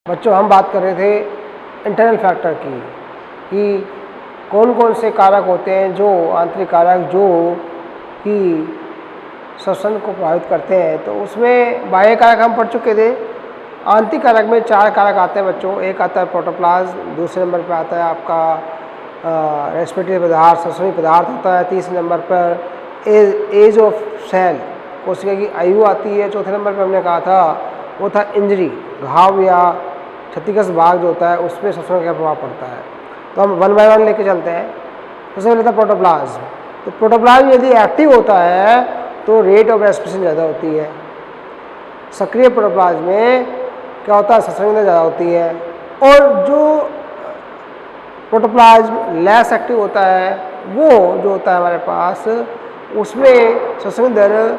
बच्चों हम बात कर रहे थे इंटरनल फैक्टर की कि कौन कौन से कारक होते हैं जो आंतरिक कारक जो कि श्वसन को प्रभावित करते हैं। तो उसमें बाह्य कारक हम पढ़ चुके थे। आंतरिक कारक में 4 कारक आते हैं बच्चों। एक आता है प्रोटोप्लाज्म, दूसरे नंबर पर आता है आपका रेस्पिरेटरी पदार्थ, श्वसनीय पदार्थ होता है। तीसरे नंबर पर एज ऑफ सेल, कोशिका की आयु आती है। चौथे नंबर पर हमने कहा था वो था इंजरी, घाव या क्षतिग्रस्त भाग जो होता है उस पर श्वसन का क्या प्रभाव पड़ता है। तो हम 1 बाय 1 लेके चलते हैं। सबसे पहले था प्रोटोप्लाज्म। तो प्रोटोप्लाज्म यदि एक्टिव होता है तो रेट ऑफ रेस्पिरेशन ज़्यादा होती है। सक्रिय प्रोटोप्लाज्म में क्या होता है, श्वसन की दर ज़्यादा होती है। और जो प्रोटोप्लाज्म लेस एक्टिव होता है वो जो होता है हमारे पास, उसमें श्वसन की दर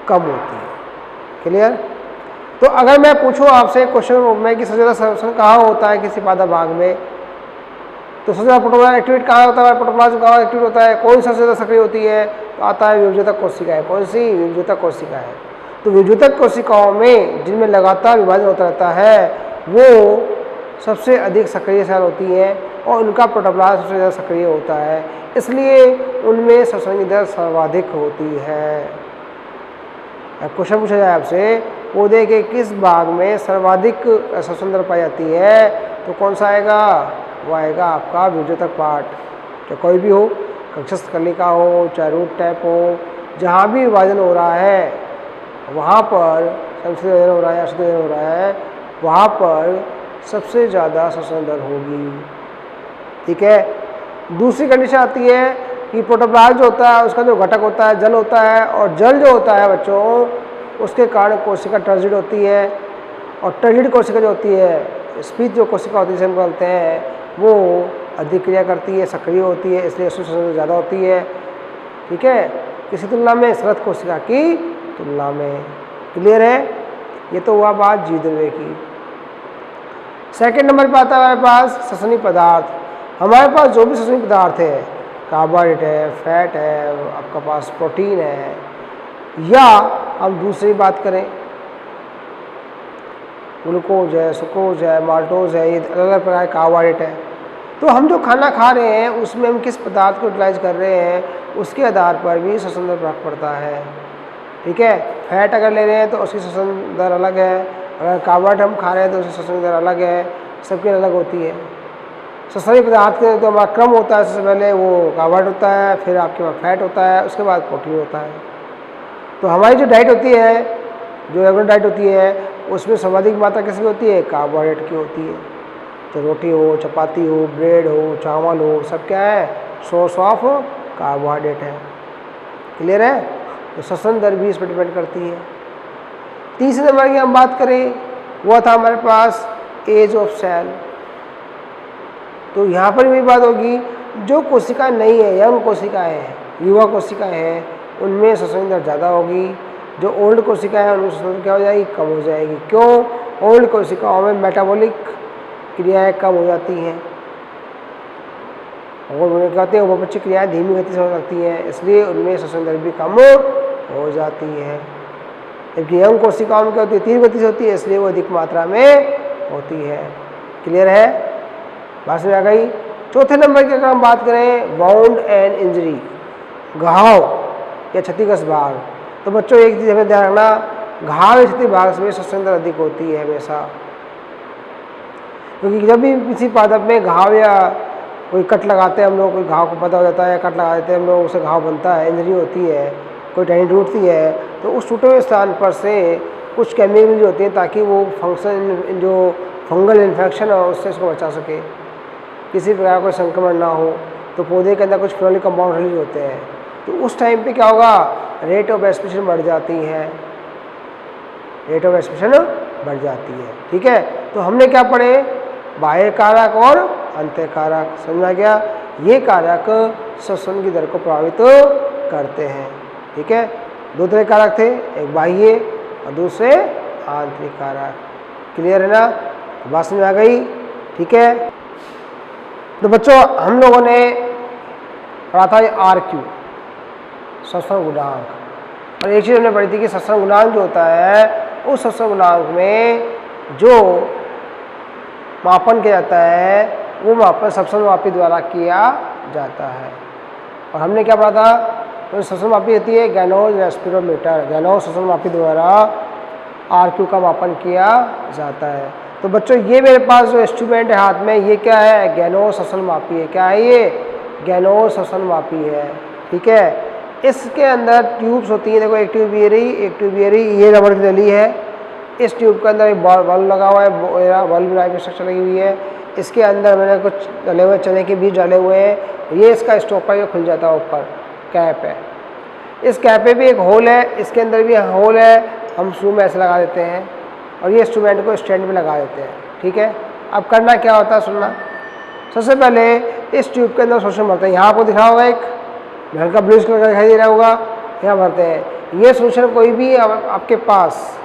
कम होती है। क्लियर? तो अगर मैं पूछूं आपसे क्वेश्चन में कि सबसे ज़्यादा श्वसन कहाँ होता है किसी पादप भाग में, तो सबसे ज़्यादा प्रोटोप्लाज्म एक्टिवेट कहाँ होता है, प्रोटोप्लाज्म कहाँ एक्टिवेट होता है, कौन सबसे ज़्यादा सक्रिय होती है, तो आता है विभज्यतक कोशिका है। कौन सी? विभज्यतक कोशिका है। तो विभज्यतक कोशिकाओं में जिनमें लगातार विभाजन होता रहता है वो सबसे अधिक सक्रिय सेल होती हैं और उनका प्रोटोप्लाज्म सबसे ज़्यादा सक्रिय होता है, इसलिए उनमें श्वसन की दर सर्वाधिक होती है। क्वेश्चन पूछा जाए आपसे पौधे के किस भाग में सर्वाधिक श्वसन दर पाई जाती है, तो कौन सा आएगा? वो आएगा आपका विभज्यतक पार्ट। चाहे कोई भी हो, कक्षस्थ कलिका हो, चाहे रूट टाइप हो, जहाँ भी विभाजन हो रहा है वहाँ पर संश्लेषण हो रहा है या शुद्धिकरण हो रहा है, वहाँ पर सबसे ज़्यादा श्वसन दर होगी। ठीक है। दूसरी कंडीशन आती है कि प्रोटोप्लाज्म जो होता है उसका जो घटक होता है जल होता है, और जल जो होता है बच्चों उसके कारण कोशिका टर्जिड होती है, और टर्जिड कोशिका जो होती है, स्पीच जो कोशिका होती है जिसे हम बोलते हैं, वो अधिक क्रिया करती है, सक्रिय होती है, इसलिए उसकी श्वसन ज़्यादा होती है। ठीक है। किसी तुलना में? श्रथ कोशिका की तुलना में। क्लियर है? ये तो हुआ बात जीवद्रव्य की। सेकेंड नंबर पर आता है हमारे पास श्वसनीय पदार्थ। हमारे पास जो भी श्वसनीय पदार्थ है, कार्बोहाइड्रेट है, फैट है, आपका पास प्रोटीन है, या हम दूसरी बात करें ग्लूकोज है, सुक्रोज है, माल्टोज है, ये अलग अलग प्रकार के कार्बोहाइड्रेट है। तो हम जो खाना खा रहे हैं उसमें हम किस पदार्थ को यूटिलाइज कर रहे हैं उसके आधार पर भी श्वसन दर फर्क पड़ता है। ठीक है। फैट अगर ले रहे हैं तो उसकी श्वसन दर अलग है, अगर कार्बोहाइड्रेट हम खा रहे हैं तो उसकी श्वसन दर अलग है, सबकी अलग होती है। श्वसनीय पदार्थ के तो हमारा क्रम होता है, सबसे पहले वो कार्बोहाइड्रेट होता है, फिर आपके पास फैट होता है, उसके बाद प्रोटीन होता है। तो हमारी जो डाइट होती है, जो रेगुलर डाइट होती है, उसमें सर्वाधिक मात्रा किसकी होती है? कार्बोहाइड्रेट की होती है। तो रोटी हो, चपाती हो, ब्रेड हो, चावल हो, सब क्या है? सोर्स ऑफ कार्बोहाइड्रेट है। क्लियर है? तो श्वसन दर भी इस पर डिपेंड करती है। तीसरे नंबर की हम बात करें, वह था हमारे पास एज ऑफ सेल। तो यहाँ पर भी बात होगी, जो कोशिका नहीं है, यंग कोशिकाएँ हैं, युवा कोशिकाएँ हैं, उनमें श्वसन दर ज़्यादा होगी। जो ओल्ड कोशिका है उनमें श्वसन क्या हो जाएगी? कम हो जाएगी। क्यों? ओल्ड कोशिकाओं में मेटाबॉलिक क्रियाएं कम हो जाती हैं और उन्हें कहते हैं उपपची क्रियाएं धीमी गति से होने लगती हैं, इसलिए उनमें श्वसन दर भी कम हो जाती है। जबकि यंग कोशिकाओं में क्या होती है? तीव्र गति से होती है, इसलिए वो अधिक मात्रा में होती है। क्लियर है? बात समझ आ गई? चौथे नंबर की अगर हम बात करें वाउंड एंड इंजरी, घाव या क्षतिग्रस्त भाग, तो बच्चों एक चीज़ हमें ध्यान रखना, घाव या क्षति भाग में श्वसन दर अधिक होती है हमेशा। क्योंकि जब भी किसी पादप में घाव या कोई कट लगाते हैं हम लोग, कोई घाव को पता हो जाता है, कट लगा देते हैं हम लोग, उससे घाव बनता है, इंजरी होती है, कोई टहनी टूटती है, तो उस टूटे हुए स्थान पर से कुछ केमिकल जो होती हैं ताकि वो फंक्शन जो फंगल इन्फेक्शन है उससे उसको बचा सके, किसी प्रकार का कोई संक्रमण ना हो। तो पौधे के अंदर कुछ फिनोलिक कंपाउंड रिलीज होते हैं, तो उस टाइम पे क्या होगा? रेट ऑफ रेस्पिरेशन बढ़ जाती है, रेट ऑफ रेस्पिरेशन बढ़ जाती है। ठीक है। तो हमने क्या पढ़े? बाह्य कारक और अंतः कारक। समझ आ गया? ये कारक श्वसन की दर को प्रभावित करते हैं। ठीक है। दो तरह कारक थे, एक बाह्य और दूसरे आंतरिक कारक। क्लियर है ना? बात समझ आ गई? ठीक है। तो बच्चों हम लोगों ने पढ़ा था RQ, श्वसन गुणांक, और एक चीज़ हमने पढ़ी थी कि श्वसन गुणांक जो होता है उस श्वसन गुणांक में जो मापन किया जाता है वो मापन श्वसन मापी द्वारा किया जाता है। और हमने क्या पढ़ा था, तो श्वसन मापी होती है गैनोज रेस्पिरोमीटर, गैनोज श्वसन मापी द्वारा RQ का मापन किया जाता है। तो बच्चों ये मेरे पास जो इंस्ट्रूमेंट है हाथ में, ये क्या है, गैनोज श्वसन मापी है। क्या है ये, गैनोज श्वसन मापी है। ठीक है, इसके अंदर ट्यूब्स होती हैं, देखो एक ट्यूब ये रही, एक ट्यूब ये रही, ये रबड़ की नली है। इस ट्यूब के अंदर एक बल्ब लगा हुआ है, बल्ब टाइप स्ट्रक्चर लगी हुई है। इसके अंदर मैंने कुछ डले हुए चने के बीज डाले हुए हैं। ये इसका स्टॉपर ये खुल जाता है, ऊपर कैप है। इस कैप पे भी एक होल है, इसके अंदर भी होल है, हम शुरू में ऐसे लगा देते हैं और ये इंस्ट्रूमेंट को स्टैंड में लगा देते हैं। ठीक है, अब करना क्या होता है, सुनना। सबसे पहले इस ट्यूब के अंदर सोल्यूशन भरते हैं। यहाँ आपको दिखा होगा एक हल्का ब्लू कलर का दिखाई दे रहा होगा, यहाँ भरते हैं। ये सोल्यूशन कोई भी आपके पास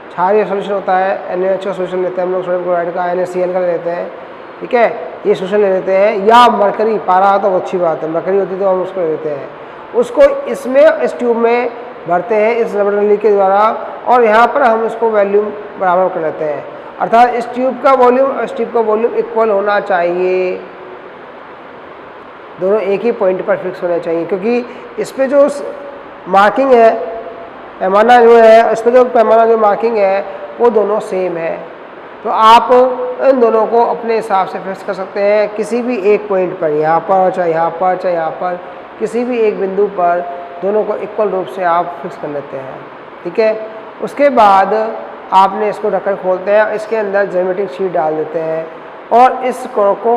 क्षारीय सोल्यूशन होता है, NaOH का सोल्यूशन लेते हैं हम लोग, सोडियम क्लोराइड का, NaCl का लेते हैं। ठीक है, ये सोल्यूशन ले लेते हैं, या मरकरी पारा तो अच्छी बात है, मरकरी होती तो हम उसको ले लेते हैं। उसको इसमें इस ट्यूब में भरते हैं इस रबड़ नली के द्वारा, और यहाँ पर हम इसको वॉल्यूम बराबर कर लेते हैं। अर्थात इस ट्यूब का वॉल्यूम और इस ट्यूब का वॉल्यूम इक्वल होना चाहिए, दोनों एक ही पॉइंट पर फिक्स होने चाहिए, क्योंकि इस पर जो मार्किंग है, पैमाना जो है, इस पर जो पैमाना जो मार्किंग है वो दोनों सेम है। तो आप इन दोनों को अपने हिसाब से फिक्स कर सकते हैं किसी भी एक पॉइंट पर, यहाँ पर चाहे यहाँ पर चाहे यहाँ पर, किसी भी एक बिंदु पर दोनों को इक्वल रूप से आप फिक्स कर लेते हैं। ठीक है, उसके बाद आपने इसको ढक्कन खोलते हैं, इसके अंदर ज्योमेट्रिक शीट डाल देते हैं और इस कोण को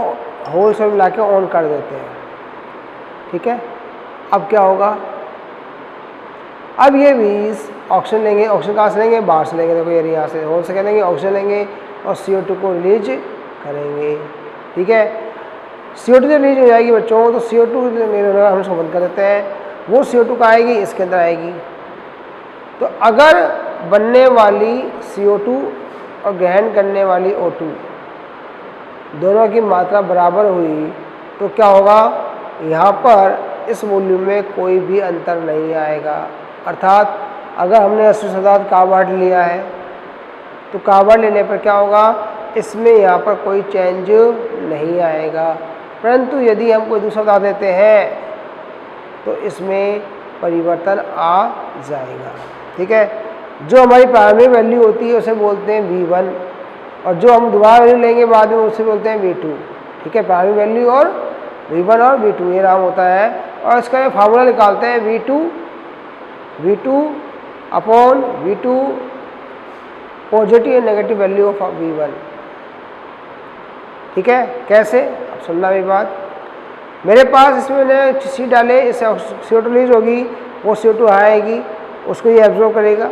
होल से मिला के ऑन कर देते हैं। ठीक है, अब क्या होगा, अब ये बीज ऑक्सीजन लेंगे, ऑक्सीजन कहाँ से लेंगे, बाहर से लेंगे। देखो ये यहाँ से होल से क्या लेंगे, ऑक्सीजन लेंगे और CO2 को रिलीज करेंगे। ठीक है, CO2 जब रिलीज हो जाएगी बच्चों, तो CO2 हम इसको बंद कर देते हैं। वो CO2 का आएगी, इसके अंदर आएगी। तो अगर बनने वाली CO2 और ग्रहण करने वाली O2 दोनों की मात्रा बराबर हुई तो क्या होगा, यहाँ पर इस वॉल्यूम में कोई भी अंतर नहीं आएगा। अर्थात अगर हमने 80% कार्बन लिया है तो कार्बन लेने पर क्या होगा, इसमें यहाँ पर कोई चेंज नहीं आएगा। परंतु यदि हम कोई दूसरा पदार्थ देते हैं तो इसमें परिवर्तन आ जाएगा। ठीक है, जो हमारी प्राइमरी वैल्यू होती है उसे बोलते हैं V1, और जो हम दोबारा वैल्यू लेंगे बाद में उसे बोलते हैं V2। ठीक है, प्राइमरी वैल्यू और V1 और V2 ये नाम होता है। और इसका फार्मूला निकालते हैं V2 upon V2 positive and negative value of V1। ठीक है, कैसे, अब सुनना मेरी बात। मेरे पास इसमें मैंने सी डाले, इससे CO2 रिलीज होगी, वो CO2 आएगी, उसको ये एब्जॉर्ब करेगा,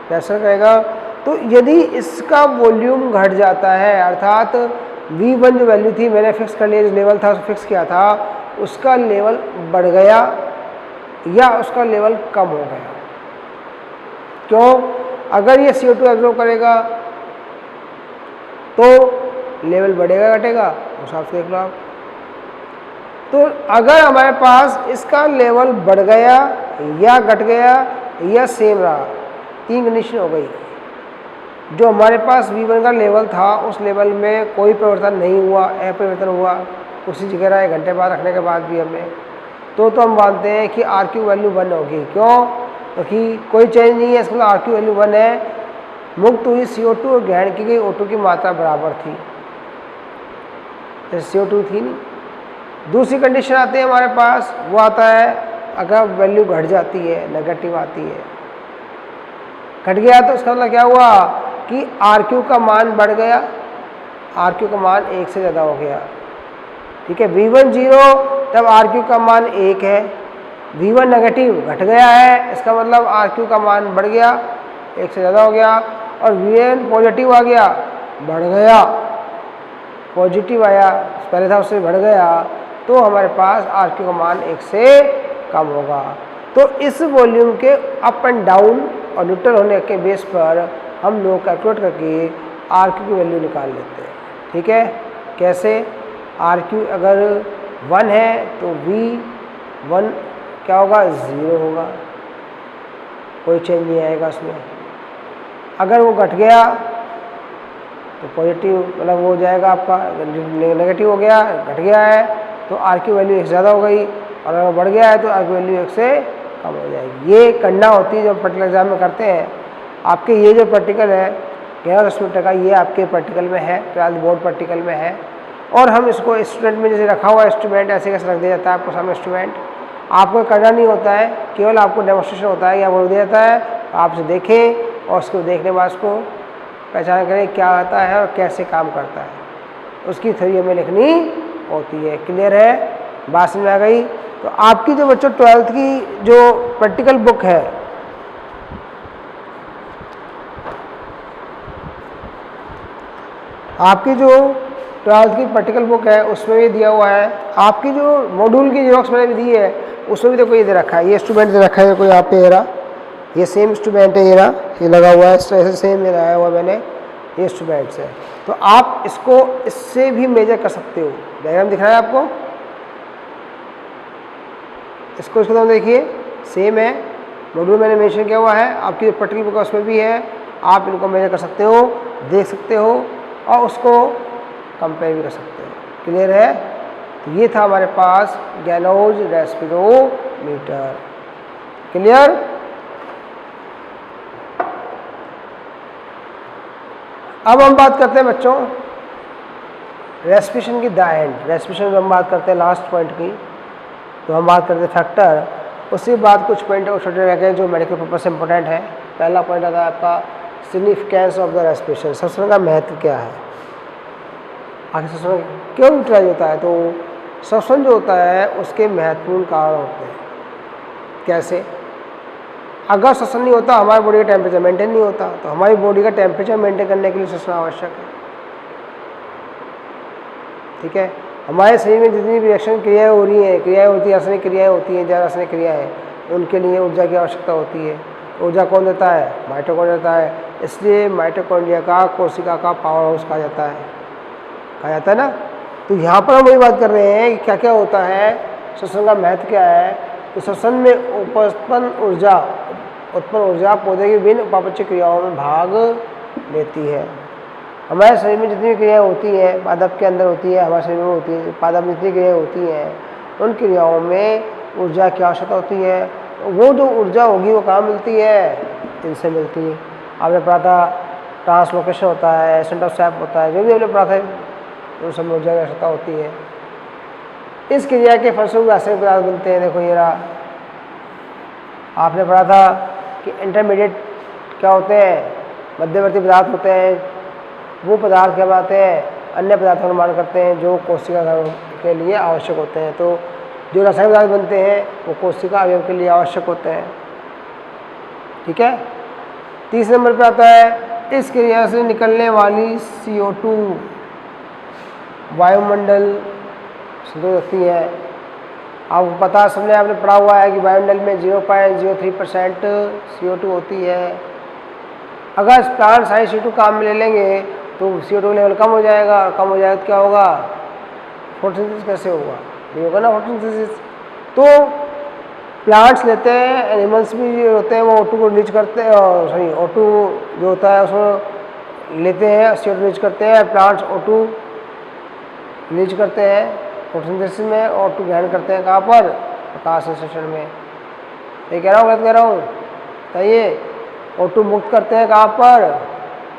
प्रेशर करेगा। तो यदि इसका वॉल्यूम घट जाता है, अर्थात V1 जो वैल्यू थी मैंने फिक्स कर लिया, जो लेवल था उसको फिक्स किया था, उसका लेवल बढ़ गया या उसका लेवल कम हो गया। क्यों, अगर ये CO2 एब्जॉर्ब करेगा तो लेवल बढ़ेगा घटेगा, उस हिसाब से देख लो आप। तो अगर हमारे पास इसका लेवल बढ़ गया या घट गया या सेम रहा, तीन कंडीशन हो गई। जो हमारे पास V1 का लेवल था उस लेवल में कोई परिवर्तन नहीं हुआ, अपरिवर्तन हुआ, उसी जगह रहा 1 घंटे बाद रखने के बाद भी हमें, तो हम मानते हैं कि RQ वैल्यू 1 होगी। क्यों, क्योंकि कोई चेंज नहीं है, इसका मतलब RQ वैल्यू 1 है। मुक्त हुई CO2 और ग्रहण की गई O2 की मात्रा बराबर थी, जैसे CO2 थी नहीं। दूसरी कंडीशन आती है हमारे पास, वो आता है अगर वैल्यू घट जाती है, नेगेटिव आती है, घट गया तो उसका मतलब क्या हुआ कि RQ का मान बढ़ गया, RQ का मान 1 से ज़्यादा हो गया। ठीक है, V1 0 तब RQ का मान 1 है, V1 नेगेटिव घट गया है, इसका मतलब RQ का मान बढ़ गया, 1 से ज़्यादा हो गया, और V1 पॉजिटिव आ गया, बढ़ गया, पॉजिटिव आया, पहले था उससे बढ़ गया, तो हमारे पास RQ का मान 1 से कम होगा। तो इस वॉल्यूम के अप एंड डाउन और न्यूट्रल होने के बेस पर हम लोग कैलकुलेट करके RQ की वैल्यू निकाल लेते हैं। ठीक है, कैसे, RQ अगर 1 है तो V1 क्या होगा, 0 होगा, कोई चेंज नहीं आएगा उसमें। अगर वो घट गया तो पॉजिटिव मतलब वो हो जाएगा आपका, नेगेटिव हो गया, घट गया है तो आर की वैल्यू 1 से ज़्यादा हो गई, और अगर बढ़ गया है तो आर की वैल्यू 1 से कम हो जाएगी। ये करना होती है जब प्रैक्टिकल एग्जाम में करते हैं। आपके ये जो प्रैक्टिकल है 11 का, ये आपके प्रैक्टिकल में है, 12th बोर्ड प्रैक्टिकल में है, और हम इसको इंस्ट्रूमेंट में जैसे रखा हुआ है, इंस्ट्रूमेंट ऐसे कैसे रख दिया जाता है आपको सामने इंस्ट्रूमेंट, आपको करना नहीं होता है, केवल आपको डेमोस्ट्रेशन होता है या बोल दिया जाता है, आप इसे देखें और उसको देखने के बाद उसको पहचान करें क्या आता है और कैसे काम करता है, उसकी थ्योरी हमें लिखनी होती है। क्लियर है, बात समझ में आ गई? तो आपकी जो बच्चों 12th की जो प्रैक्टिकल बुक है, आपकी जो 12th की प्रैक्टिकल बुक है उसमें भी दिया हुआ है, आपकी जो मॉड्यूल की जेरॉक्स मैंने भी दी है उसमें भी देखो ये दे रखा है, ये इंस्ट्रूमेंट दे रखा है, कोई यहाँ पे ये सेम इंस्ट्रूमेंट है, ये लगा हुआ है, इस तरह से सेम लगाया हुआ मैंने, ये इंस्ट्रूमेंट्स है। तो आप इसको इससे भी मेजर कर सकते हो। डायग्राम दिख रहा है आपको, इसको तो देखिए सेम है, मॉड्यूल मैंने मेंशन किया हुआ है, आपकी जो प्रैक्टिकल बुक है उसमें भी है, आप इनको मेजर कर सकते हो, देख सकते हो और उसको कंपेयर भी कर सकते हो। क्लियर है? तो ये था हमारे पास गैलोज रेस्पिरोमीटर। क्लियर? अब हम बात करते हैं बच्चों रेस्पिरेशन की द एंड। रेस्पिरेशन जब हम बात करते हैं लास्ट पॉइंट की, तो हम बात करते हैं फैक्टर, उसके बाद कुछ पॉइंट और छोटे रह गए जो मेडिकल पर्पज से इंपॉर्टेंट है। पहला पॉइंट आता है आपका सिग्निफिकेंस ऑफ द रेस्पिरेशन, श्वसन का महत्व क्या है, आखिर श्वसन क्यों यूटिलाइज होता है। तो श्वसन जो होता है उसके महत्वपूर्ण कारण होते हैं। कैसे? अगर श्वसन नहीं होता हमारी बॉडी का टेम्परेचर मेंटेन नहीं होता, तो हमारी बॉडी का टेम्परेचर मेंटेन करने के लिए श्वसन आवश्यक है। ठीक है, हमारे शरीर में जितनी भी रिएक्शन क्रियाएं हो रही हैं, क्रियाएं होती हैं, रासायनिक क्रियाएं होती हैं, जैव रासायनिक क्रियाएं, उनके लिए ऊर्जा की आवश्यकता होती है। ऊर्जा कौन देता है? माइटोकॉन्ड्रिया देता है। इसलिए माइटोकॉन्ड्रिया का कोशिका का पावर हाउस कहा जाता है ना। तो यहाँ पर हम वही बात कर रहे हैं कि क्या क्या होता है, श्वसन का महत्व क्या है। तो श्वसन में उत्पन्न ऊर्जा पौधे की विभिन्न उपापचय क्रियाओं में भाग लेती है। हमारे शरीर में जितनी क्रियाएं होती हैं, पादप के अंदर होती है, हमारे शरीर में होती है, पादप में जितनी क्रियाएं होती हैं, उन क्रियाओं में ऊर्जा की आवश्यकता होती है। वो जो ऊर्जा होगी वो कहाँ मिलती है? इनसे मिलती है। आपने पढ़ा था ट्रांसलोकेशन होता है, सेंटर ऑफ सैप होता है, जो भी हमने पढ़ा था उन सब में ऊर्जा की आवश्यकता होती है। इस क्रिया के फलस्वरूप रासायनिक पदार्थ बनते हैं। देखो ये रहा, आपने पढ़ा था कि इंटरमीडिएट क्या होते हैं? मध्यवर्ती पदार्थ होते हैं। वो पदार्थ क्या बनाते हैं? अन्य पदार्थों का निर्माण करते हैं जो कोशिका के लिए आवश्यक होते हैं। तो जो रासायनिक पदार्थ बनते हैं वो कोशिका अवयव के लिए आवश्यक होते हैं। ठीक है। तीसरे नंबर पे आता है इस क्रिया से निकलने वाली CO2 वायुमंडल संतुलित रखती है। आपको पता सबने आपने पढ़ा हुआ है कि वायुमंडल में 0.03% CO2 होती है। अगर प्लांट सारे CO2 काम में ले लेंगे तो CO2 लेवल कम हो जाएगा, और कम हो जाएगा तो क्या होगा? फोटोसिंथेसिस कैसे होगा? ये होगा ना फोटोसिंथेसिस। तो प्लांट्स लेते हैं, एनिमल्स भी होते हैं, वो O2 को रिलीज करते हैं, O2 जो होता है उसको लेते हैं, CO2 रिलीज करते हैं। प्लांट्स O2 रिलीज करते हैं फोटोसिंथेसिस में, O2 ग्रहण करते हैं कहाँ पर? प्रकाश संश्लेषण में। ये कह रहा हूँ, गलत कह रहा हूँ? बताइए। O2 मुक्त करते हैं कहाँ पर?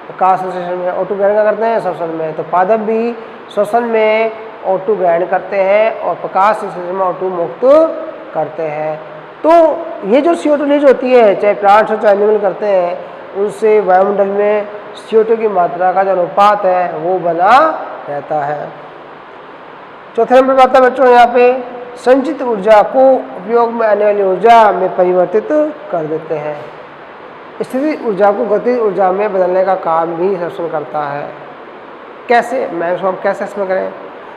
प्रकाश संश्लेषण में। O2 ग्रहण क्या करते हैं? श्वसन में। तो पादप भी श्वसन में O2 ग्रहण करते हैं और प्रकाश संश्लेषण में O2 मुक्त करते हैं। तो ये जो CO2 रिलीज होती है, चाहे प्लांट्स हो चाहे एनिमल करते हैं, उनसे वायुमंडल में CO2 की मात्रा का जो अनुपात है वो बना रहता है। चौथे नंबर पर आता है बच्चों यहाँ पे संचित ऊर्जा को उपयोग में आने वाली ऊर्जा में परिवर्तित कर देते हैं। स्थितिज ऊर्जा को गतिज ऊर्जा में बदलने का काम भी श्वसन करता है। कैसे? मैं उसको हम कैसे इसमें करें?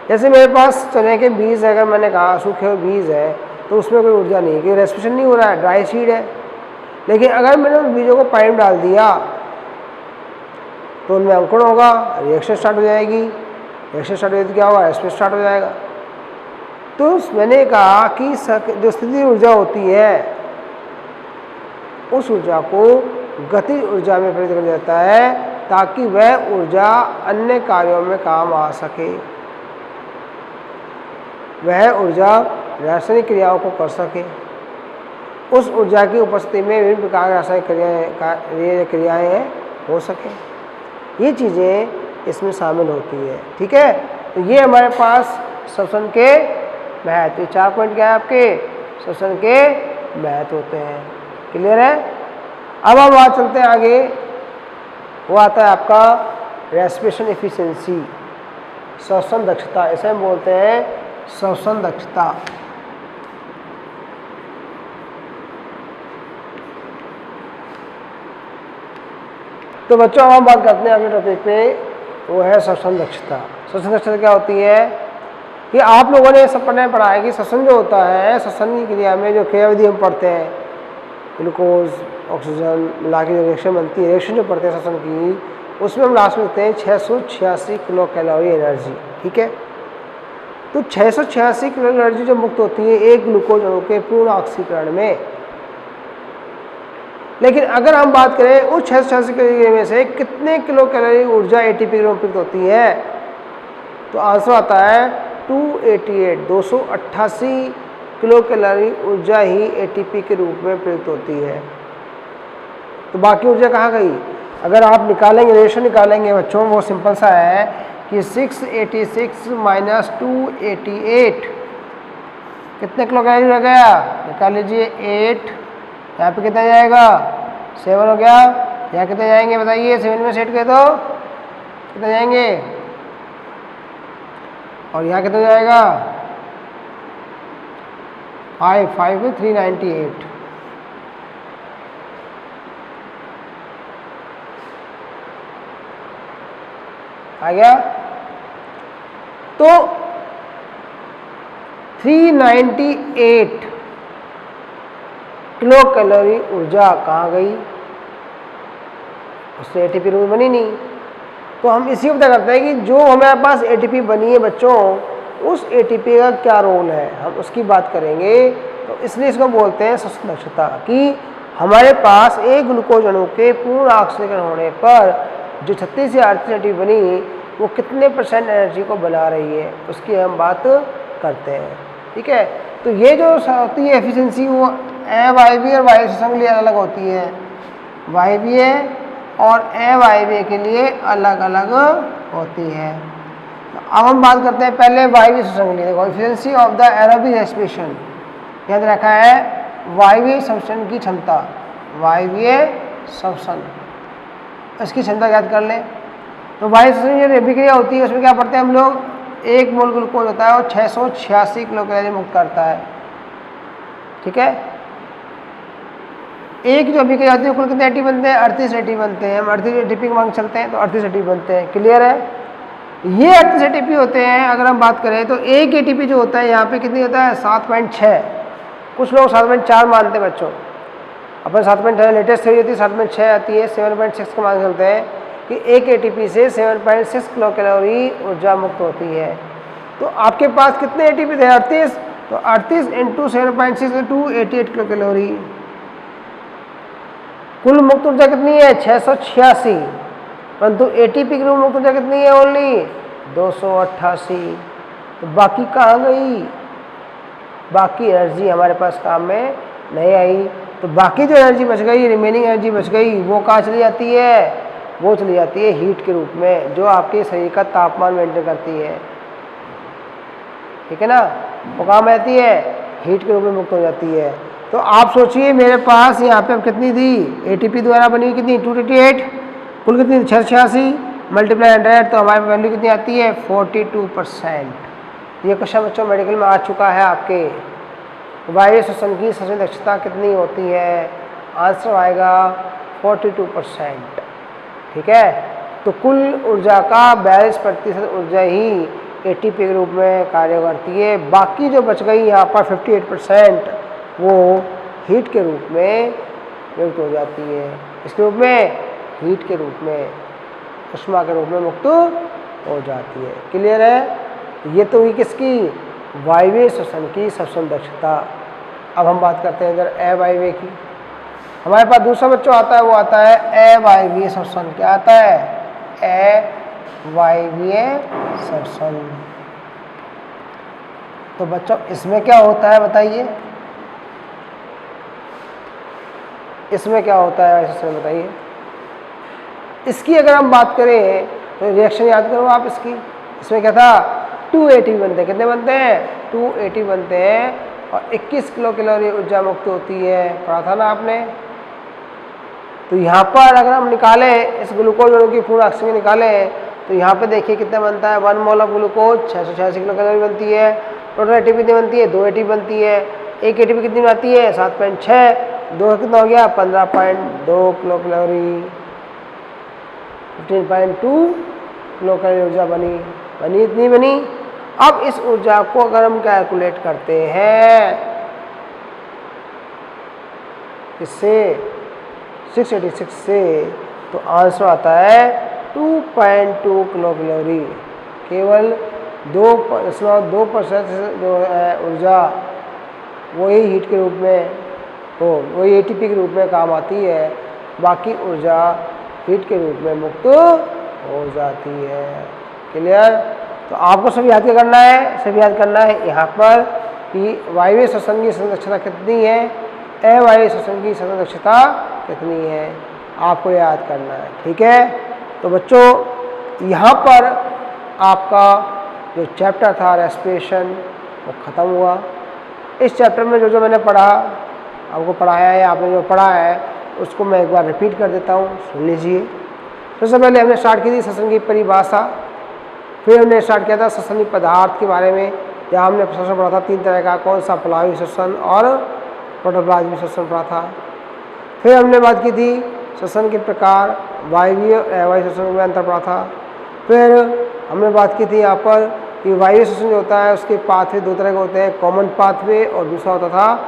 जैसे मेरे पास चने के बीज है, अगर मैंने कहा सूखे हुए बीज है तो उसमें कोई ऊर्जा नहीं है, क्योंकि रेस्पिरेशन नहीं हो रहा है, ड्राई सीड है। लेकिन अगर मैंने उन बीजों को पानी में डाल दिया तो उनमें अंकुरण होगा, रिएक्शन स्टार्ट हो जाएगी, रिएक्शन स्टार्ट हो जाए तो क्या होगा? रेस्पिरेशन स्टार्ट हो जाएगा। तो मैंने कहा कि जो स्थितिज ऊर्जा होती है उस ऊर्जा को गतिज ऊर्जा में परिवर्तित कर जाता है ताकि वह ऊर्जा अन्य कार्यों में काम आ सके। वह ऊर्जा रासायनिक क्रियाओं को कर सके। उस ऊर्जा की उपस्थिति में विभिन्न प्रकार की रासायनिक क्रियाएँ हो सकें। ये चीज़ें इसमें शामिल होती है। ठीक है, तो ये हमारे पास श्वसन के महत्व, 4 पॉइंट क्या है आपके, श्वसन के महत्व होते हैं। क्लियर है। अब हम बात चलते हैं आगे, वो आता है आपका रेस्पिरेशन एफिशिएंसी, श्वसन दक्षता। इसे हम बोलते हैं श्वसन दक्षता। तो बच्चों हम बात करते हैं अगले टॉपिक पे, वो है श्वसन दक्षता। श्वसन दक्षता क्या होती है कि आप लोगों ने सब पढ़ा है कि श्वसन जो होता है, श्वसन की क्रिया में जो क्रियाविधि हम पढ़ते हैं, ग्लूकोज ऑक्सीजन मिला के जो रिएक्शन बनती है, रिएक्शन जो पढ़ते हैं श्वसन की, उसमें हम लास्ट में लिखते हैं 686 किलो कैलोरी एनर्जी। ठीक है, तो 686 किलो एनर्जी जो मुक्त होती है एक ग्लूकोज अणु के पूर्ण ऑक्सीकरण में। लेकिन अगर हम बात करें उस 686 किलो में से कितने किलो कैलोरी ऊर्जा एटीपी के रूप में प्रयुक्त होती है, तो आंसर आता है 288 किलो कैलोरी ऊर्जा ही एटीपी के रूप में प्रयुक्त होती है। तो बाकी ऊर्जा कहाँ गई? अगर आप निकालेंगे, रेशो निकालेंगे बच्चों, वो सिंपल सा है कि 686 माइनस 288 कितने किलो कैलोरी रह गया, निकाल लीजिए 8, यहाँ पे कितना जाएगा 7 हो गया, यहाँ कितने जाएंगे बताइए, 7 में सेट कर दो कितने जाएंगे, और यहाँ कितना जाएगा 5 में 398। आ गया। तो 398 किलो कैलोरी ऊर्जा कहाँ गई, उससे एटीपी रूप बनी नहीं। तो हम इसी को पता करते हैं कि जो हमारे पास एटीपी बनी है बच्चों, उस एटीपी का क्या रोल है, हम उसकी बात करेंगे। तो इसलिए इसको बोलते हैं श्वसन दक्षता, कि हमारे पास एक ग्लूकोज अणु के पूर्ण ऑक्सीकरण होने पर जो 36 से 38 एटीपी बनी, वो कितने % एनर्जी को बना रही है, उसकी हम बात करते हैं। ठीक है, तो ये जो होती है एफिशिएंसी, वो अवायवीय और वायवीय श्वसन के लिए अलग होती है, वायवीय और अवायवीय के लिए अलग अलग होती है। अब हम बात करते हैं पहले वायवीय श्वसन के लिए। देखो, efficiency of the aerobic respiration, याद रखा है वायवीय श्वसन की क्षमता, वायवीय श्वसन, इसकी क्षमता याद कर लें। तो वायवीय श्वसन जो अभिक्रिया होती है उसमें क्या पढ़ते हैं हम लोग, 1 मोल ग्लूकोज होता है और 686 किलो कैलोरी मुक्त करता है। ठीक है, एक जो अभिक्रिया होती है कुल कितने एटीपी बनते हैं, 38 एटीपी बनते हैं। हम 38 एटीपी की मांग चलते हैं तो 38 एटीपी बनते हैं। क्लियर है। ये 38 एटीपी होते हैं। अगर हम बात करें तो एक एटीपी जो होता है यहाँ पे कितनी होता है, 7.6, कुछ लोग 7.4 मानते हैं बच्चों, अपन 7.6 लेटेस्ट थ्योरी होती है, 7.6 आती है, 7.6 का मान चलते हैं कि एक एटीपी से 7.6 किलो कैलोरी ऊर्जा मुक्त होती है। तो आपके पास कितने एटीपी थे, 38, तो 38 × 7.6 288 किलो कैलोरी। कुल मुक्त ऊर्जा कितनी है, 686, परंतु एटीपी के रूप में मुक्त ऊर्जा कितनी है, ओनली 288। तो बाकी कहाँ गई, बाकी एनर्जी हमारे पास काम में नहीं आई। तो बाकी जो एनर्जी बच गई, रिमेनिंग एनर्जी बच गई, वो कहाँ चली जाती है, वो चली जाती है हीट के रूप में, जो आपके शरीर का तापमान मेंटेन करती है। ठीक है ना, वो कहाँ में आती है, हीट के रूप में मुक्त हो जाती है। तो आप सोचिए मेरे पास यहाँ पे अब कितनी थी, एटीपी द्वारा बनी हुई कितनी, 288, कुल कितनी 686 मल्टीप्लाई 100, तो हमारी वैल्यू कितनी आती है 42%। ये क्वेश्चन बच्चों मेडिकल में आ चुका है आपके। वायवीय श्वसन की श्वसन दक्षता कितनी होती है, आंसर आएगा 42%। ठीक है, तो कुल ऊर्जा का 42% ऊर्जा ही एटीपी के रूप में कार्य करती है। बाकी जो बच गई यहाँ पर 58% वो हीट के रूप में मुक्त हो जाती है। इसके रूप में, हीट के रूप में, ऊष्मा के रूप में मुक्त हो जाती है। क्लियर है। ये तो हुई किसकी, वायवीय श्वसन की श्वसन दक्षता। अब हम बात करते हैं इधर अवायवीय की। हमारे पास दूसरा बच्चों आता है, वो आता है अवायवीय श्वसन। क्या आता है, अवायवीय श्वसन। तो बच्चों इसमें क्या होता है बताइए, इसमें क्या होता है वैसे बताइए। इसकी अगर हम बात करें तो रिएक्शन याद करो आप इसकी। इसमें क्या था, 2 ATP बनते हैं। कितने बनते हैं, 2 ATP बनते हैं और 21 किलो कैलोरी ऊर्जा मुक्त होती है, पढ़ा था ना आपने। तो यहाँ पर अगर हम निकालें इस ग्लूकोज अणु की पूर्ण ऑक्सीजन निकालें तो यहाँ पे देखिए कितना बनता है, 1 mole of glucose 686 kilo calorie बनती है। टोटल ATP कितनी बनती है, 2 ATP बनती है। एक ATP कितनी आती है, 7.6, 2 कितना हो गया 15.2 किलो कैलोरी, 15.2 किलो कैलोरी ऊर्जा बनी इतनी बनी। अब इस ऊर्जा को अगर हम कैलकुलेट करते हैं इससे 686 से तो आंसर आता है 2.2 किलो कैलोरी। केवल 2% जो है ऊर्जा वही हीट के रूप में वही ATP के रूप में काम आती है, बाकी ऊर्जा हीट के रूप में मुक्त हो जाती है। क्लियर। तो आपको सब याद क्या करना है, सब याद करना है यहाँ पर कि वायवीय श्वसन की श्वसन दक्षता कितनी है, अवायवीय श्वसन की श्वसन दक्षता कितनी है, आपको याद करना है। ठीक है। तो बच्चों यहाँ पर आपका जो चैप्टर था रेस्पिरेशन वो ख़त्म हुआ। इस चैप्टर में जो मैंने पढ़ा आपको पढ़ाया है, आपने जो पढ़ा है उसको मैं एक बार रिपीट कर देता हूँ, सुन लीजिए। सबसे पहले हमने स्टार्ट की थी श्वसन की परिभाषा, फिर हमने स्टार्ट किया था श्वसनीय पदार्थ के बारे में, जहाँ हमने श्वसन पढ़ा था 3 तरह का, कौन सा, प्लावी श्वसन और प्रोटोप्लाज्मिक श्वसन पढ़ा था। फिर हमने बात की थी श्वसन के प्रकार, वायवीय और अवायवीय श्वसन में अंतर पढ़ा था। फिर हमने बात की थी यहाँ पर कि वायवीय श्वसन जो होता है उसके पाथवे 2 तरह के होते हैं, कॉमन पाथवे और दूसरा होता था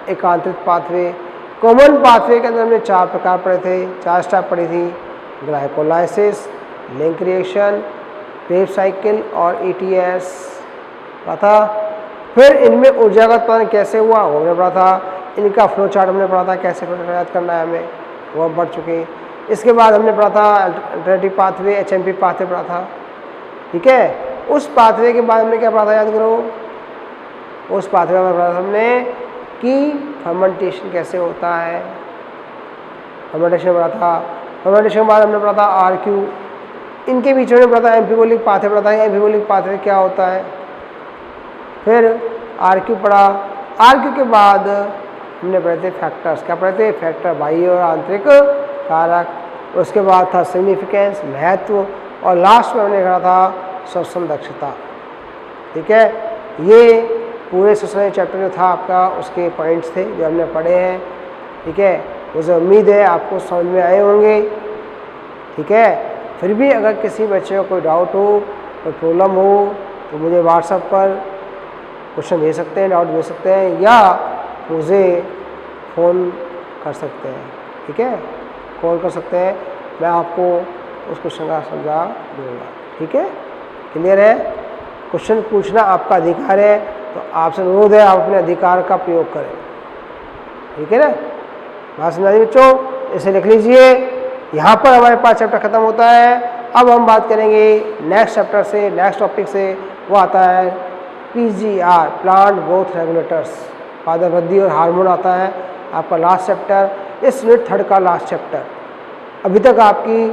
एकांतरित पाथवे। कॉमन पाथवे के अंदर हमने 4 प्रकार पढ़े थे, 4 स्टेप पढ़ी थी, glycolysis, link reaction, Krebs cycle और ETS पढ़ा था। फिर इनमें ऊर्जा का उत्पादन कैसे हुआ वो हमने पढ़ा था, इनका फ्लो चार्ट हमने पढ़ा था, कैसे फ्लो याद करना है हमें, वो हम पढ़ चुके हैं। इसके बाद हमने पढ़ा था अल्टरनेटिव पाथवे, HMP पाथवे पढ़ा था। ठीक है। उस पाथवे के बाद हमने क्या पढ़ा था, याद करो, उस पाथवे में पढ़ा था हमने कि फर्मेंटेशन कैसे होता है, फर्मेंटेशन पढ़ा था। फर्मेंटेशन के बाद हमने पढ़ा था RQ, इनके बीच में पढ़ा था एम्फिबोलिक पाथवे पढ़ा था, एम्फिबोलिक पाथवे क्या होता है। फिर RQ पढ़ा, RQ के बाद हमने पढ़े थे फैक्टर्स, क्या पढ़े थे, फैक्टर, बाह्य और आंतरिक कारक। उसके बाद था सिग्निफिकेंस, महत्व, और लास्ट में हमने कहा था श्वसन दक्षता। ठीक है। ये पूरे श्वसन चैप्टर जो था आपका उसके पॉइंट्स थे जो हमने पढ़े हैं। ठीक है। मुझे उम्मीद है आपको समझ में आए होंगे। ठीक है। फिर भी अगर किसी बच्चे को कोई डाउट हो, कोई प्रॉब्लम हो तो मुझे व्हाट्सएप पर क्वेश्चन भेज सकते हैं, डाउट भेज सकते हैं, या मुझे फ़ोन कर सकते हैं। ठीक है, कॉल कर सकते हैं, मैं आपको उस क्वेश्चन का समझा दूँगा। ठीक है, क्लियर है। क्वेश्चन पूछना आपका अधिकार है, तो आपसे अनुरोध है आप अपने अधिकार का प्रयोग करें। ठीक है ना, बात समझ आई बच्चों, इसे लिख लीजिए। यहाँ पर हमारे पास चैप्टर खत्म होता है। अब हम बात करेंगे नेक्स्ट चैप्टर से, नेक्स्ट टॉपिक से, वो आता है PGR, प्लांट ग्रोथ रेगुलेटर्स, पादप वृद्धि और हार्मोन आता है आपका लास्ट चैप्टर, इस यूनिट 3 का लास्ट चैप्टर। अभी तक आपकी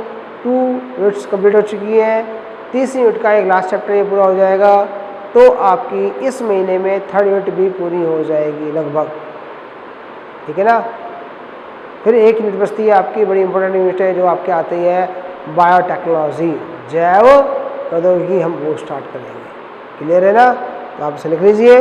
2 यूनिट्स कंप्लीट हो चुकी हैं, 3री यूनिट का एक लास्ट चैप्टर ये पूरा हो जाएगा, तो आपकी इस महीने में 3rd यूनिट भी पूरी हो जाएगी लगभग। ठीक है ना। फिर एक यूनिट बचती है आपकी, बड़ी इंपॉर्टेंट यूनिट है जो आपके आती है बायोटेक्नोलॉजी, जैव प्रौद्योगिकी, हम वो स्टार्ट करेंगे। क्लियर है ना, तो आप इसे लिख लीजिए।